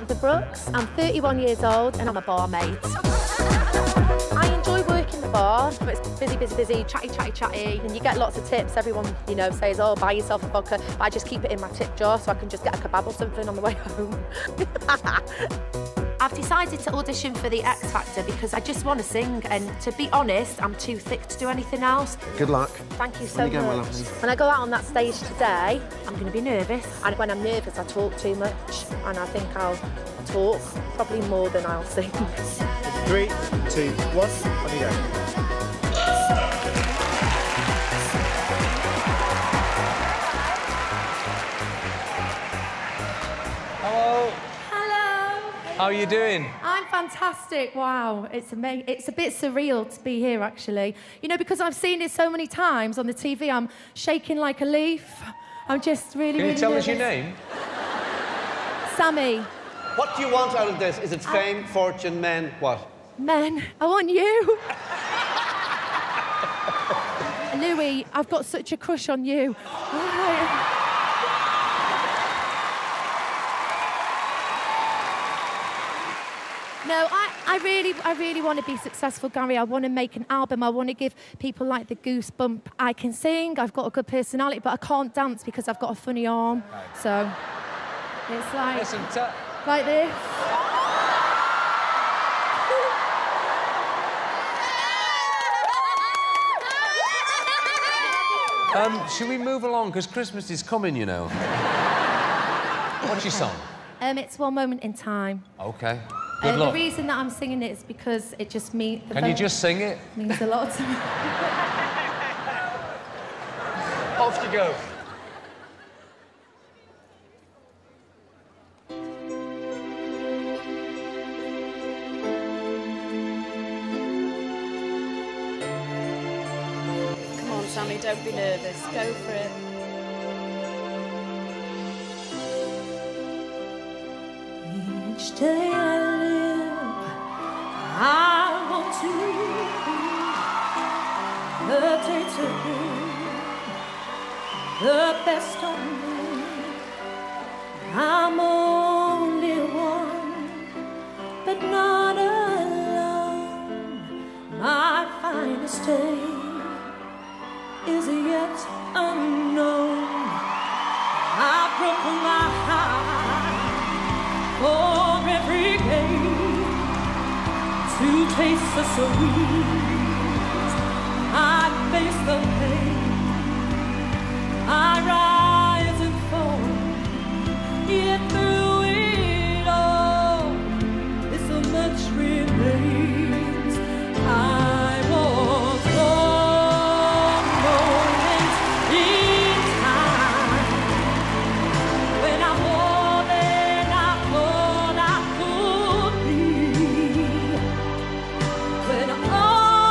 Samantha Brooks. I'm 31 years old and I'm a barmaid. I enjoy working the bar. It's busy, busy, busy, chatty, chatty, chatty, and you get lots of tips. Everyone, you know, says, oh, buy yourself a vodka, but I just keep it in my tip jar so I can just get a kebab or something on the way home. I've decided to audition for the X Factor because I just want to sing, and to be honest, I'm too thick to do anything else. Good luck. Thank you so much. When I go out on that stage today, I'm going to be nervous, and when I'm nervous, I talk too much, and I think I'll talk probably more than I'll sing. 3, 2, 1, on you go. Hello. How are you doing? I'm fantastic. Wow, it's amazing. It's a bit surreal to be here, actually. You know, because I've seen it so many times on the TV, I'm shaking like a leaf. I'm just really, Can you really tell nervous. us your name? Sammy. What do you want out of this? Is it fame, fortune, men, what? Men, I want you. Louis, I've got such a crush on you. No, I really want to be successful, Gary. I want to make an album. I want to give people like the goosebump. I can sing, I've got a good personality, but I can't dance because I've got a funny arm. So it's like, like this. Should we move along? Because Christmas is coming, you know. What's your song? It's One Moment in Time. OK. Good luck. The reason that I'm singing it is because it just means... Can you just sing it? Means a lot to me. Off you go. Come on, Sammy, don't be nervous. Go for it. Each day I live, I want to the day to be the best of me. I'm only one, but not alone. My finest day is yet unknown. I've broken my heart for every game to taste the sweet. I face the pain, I rise and fall, yet through it all, so much remains. I was one moment in time when I'm more than I thought I could be, when all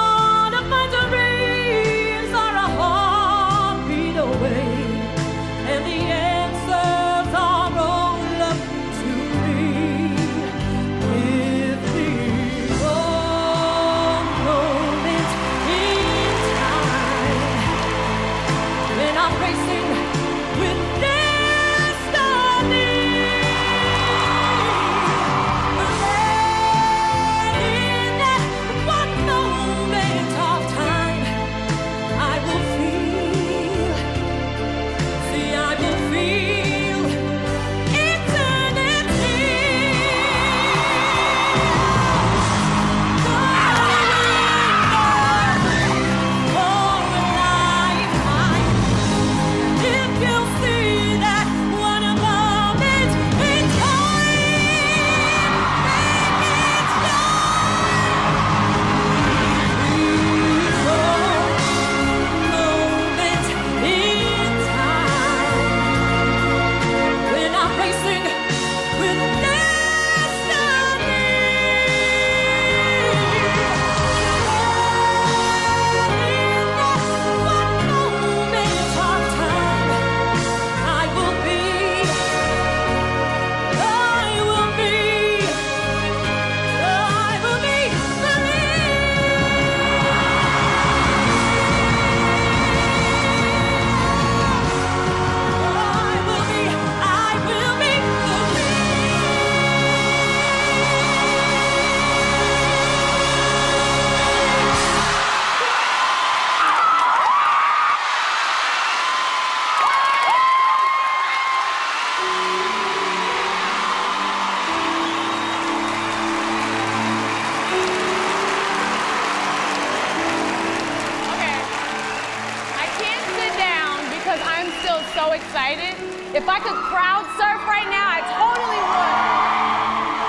so excited. If I could crowd surf right now, I totally would.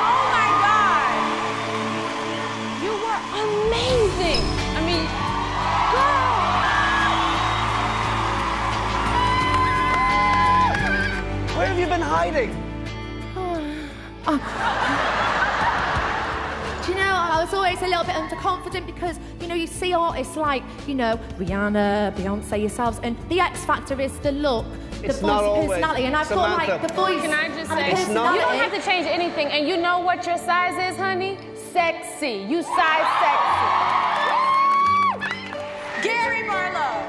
Oh my God. You were amazing. I mean, girl. Where have you been hiding? Do you know, I was always a little bit underconfident because, you know, you see artists like, you know, Rihanna, Beyonce, yourselves, and the X factor is the look, the It's voice, not the always. personality, and I've Samantha. got like the voice. Can I just and say, the It's not- you don't personality. have to change anything, and you know what your size is, honey? Sexy. You size sexy. Gary Barlow.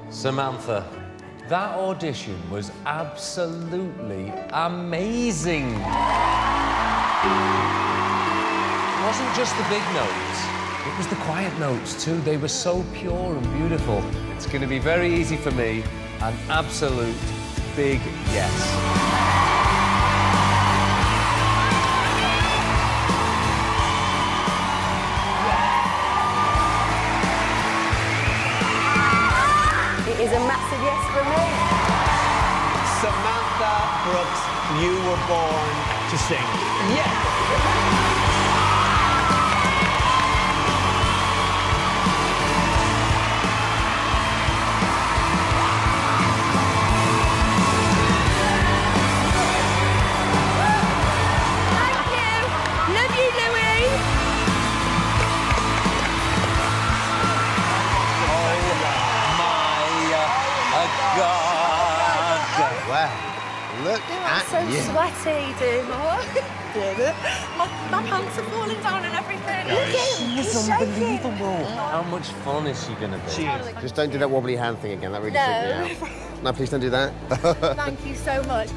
Samantha, that audition was absolutely amazing. It wasn't just the big notes, it was the quiet notes too. They were so pure and beautiful. It's going to be very easy for me. An absolute big yes. It is a massive yes for me. Samantha Brooks, you were born to sing. Yes! Thank you. Love you, Louis. God. Wow. Look I'm at so you. sweaty, dude. My pants are falling down and everything. Look at him. It's unbelievable. How much fun is she going to be? Just don't do that wobbly hand thing again. That really freaked me out. No, please don't do that. Thank you so much.